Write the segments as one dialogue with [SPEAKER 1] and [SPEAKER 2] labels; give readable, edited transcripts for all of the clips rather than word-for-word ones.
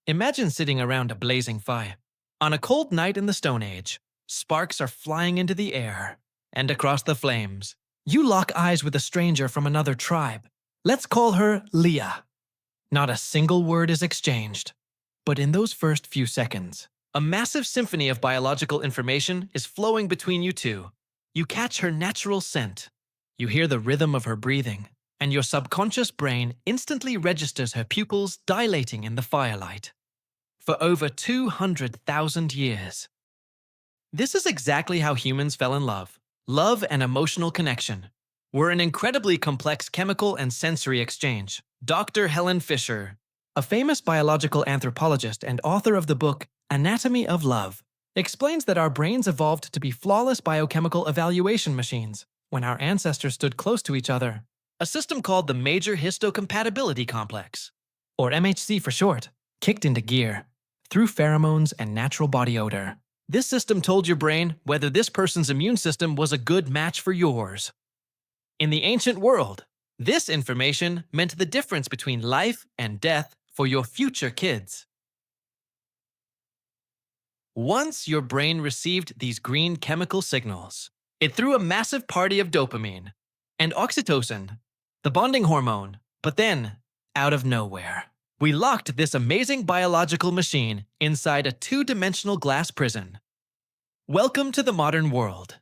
[SPEAKER 1] Imagine sitting around a blazing fire. On a cold night in the Stone Age, sparks are flying into the air and across the flames. You lock eyes with a stranger from another tribe. Let's call her Leah. Not a single word is exchanged. But in those first few seconds, a massive symphony of biological information is flowing between you two. You catch her natural scent. You hear the rhythm of her breathing, and your subconscious brain instantly registers her pupils dilating in the firelight. For over 200,000 years. This is exactly how humans fell in love. Love and emotional connection were an incredibly complex chemical and sensory exchange. Dr. Helen Fisher, a famous biological anthropologist and author of the book Anatomy of Love, explains that our brains evolved to be flawless biochemical evaluation machines when our ancestors stood close to each other. A system called the Major Histocompatibility Complex, or MHC for short, kicked into gear through pheromones and natural body odor. This system told your brain whether this person's immune system was a good match for yours. In the ancient world, this information meant the difference between life and death for your future kids. Once your brain received these green chemical signals, it threw a massive party of dopamine and oxytocin, the bonding hormone. But then, out of nowhere, we locked this amazing biological machine inside a two-dimensional glass prison. Welcome to the modern world.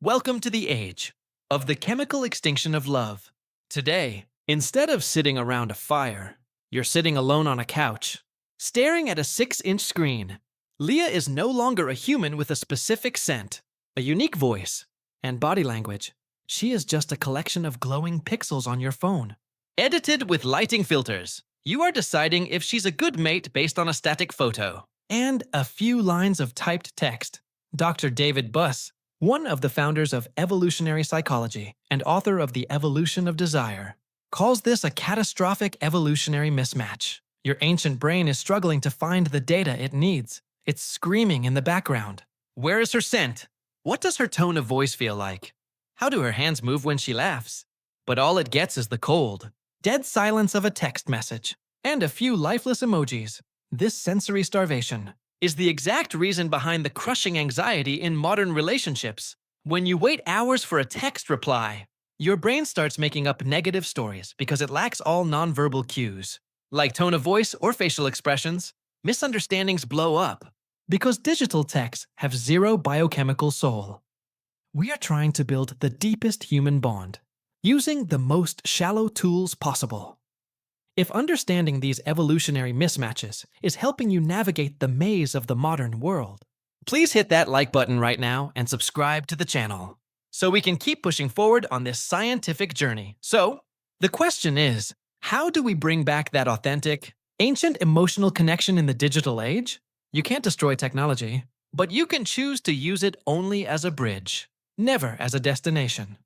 [SPEAKER 1] Welcome to the age of the chemical extinction of love. Today, instead of sitting around a fire, you're sitting alone on a couch, staring at a 6-inch screen. Leah is no longer a human with a specific scent, a unique voice, and body language. She is just a collection of glowing pixels on your phone. Edited with lighting filters, you are deciding if she's a good mate based on a static photo and a few lines of typed text. Dr. David Buss, one of the founders of evolutionary psychology and author of The Evolution of Desire, calls this a catastrophic evolutionary mismatch. Your ancient brain is struggling to find the data it needs. It's screaming in the background. Where is her scent? What does her tone of voice feel like? How do her hands move when she laughs? But all it gets is the cold, dead silence of a text message and a few lifeless emojis. This sensory starvation is the exact reason behind the crushing anxiety in modern relationships. When you wait hours for a text reply, your brain starts making up negative stories because it lacks all nonverbal cues, like tone of voice or facial expressions. Misunderstandings blow up because digital texts have zero biochemical soul. We are trying to build the deepest human bond using the most shallow tools possible. If understanding these evolutionary mismatches is helping you navigate the maze of the modern world, please hit that like button right now and subscribe to the channel so we can keep pushing forward on this scientific journey. So, the question is, how do we bring back that authentic, ancient emotional connection in the digital age? You can't destroy technology, but you can choose to use it only as a bridge, never as a destination.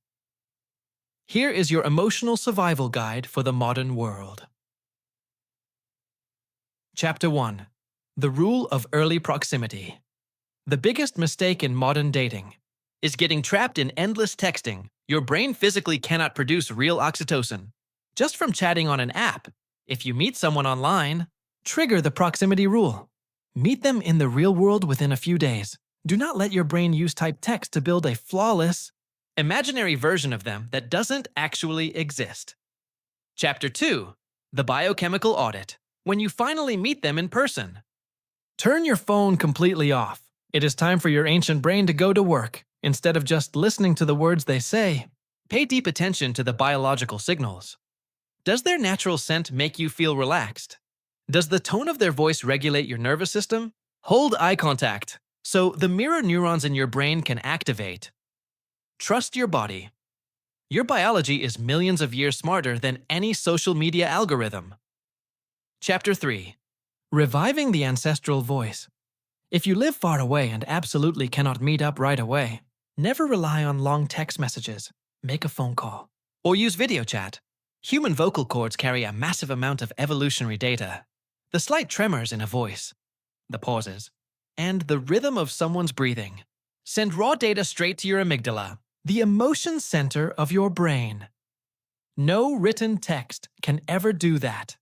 [SPEAKER 1] Here is your emotional survival guide for the modern world. Chapter 1. The Rule of Early Proximity. The biggest mistake in modern dating is getting trapped in endless texting. Your brain physically cannot produce real oxytocin just from chatting on an app. If you meet someone online, trigger the proximity rule. Meet them in the real world within a few days. Do not let your brain use typed text to build a flawless, imaginary version of them that doesn't actually exist. Chapter 2. The Biochemical Audit. When you finally meet them in person. Turn your phone completely off. It is time for your ancient brain to go to work. Instead of just listening to the words they say, pay deep attention to the biological signals. Does their natural scent make you feel relaxed? Does the tone of their voice regulate your nervous system? Hold eye contact so the mirror neurons in your brain can activate. Trust your body. Your biology is millions of years smarter than any social media algorithm. Chapter 3. Reviving the ancestral voice. If you live far away and absolutely cannot meet up right away, never rely on long text messages. Make a phone call or use video chat. Human vocal cords carry a massive amount of evolutionary data. The slight tremors in a voice, the pauses, and the rhythm of someone's breathing send raw data straight to your amygdala, the emotion center of your brain. No written text can ever do that.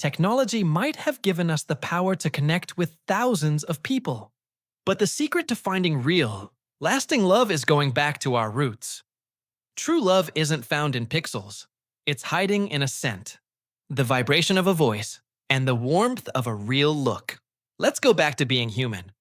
[SPEAKER 1] Technology might have given us the power to connect with thousands of people. But the secret to finding real, lasting love is going back to our roots. True love isn't found in pixels. It's hiding in a scent, the vibration of a voice, and the warmth of a real look. Let's go back to being human.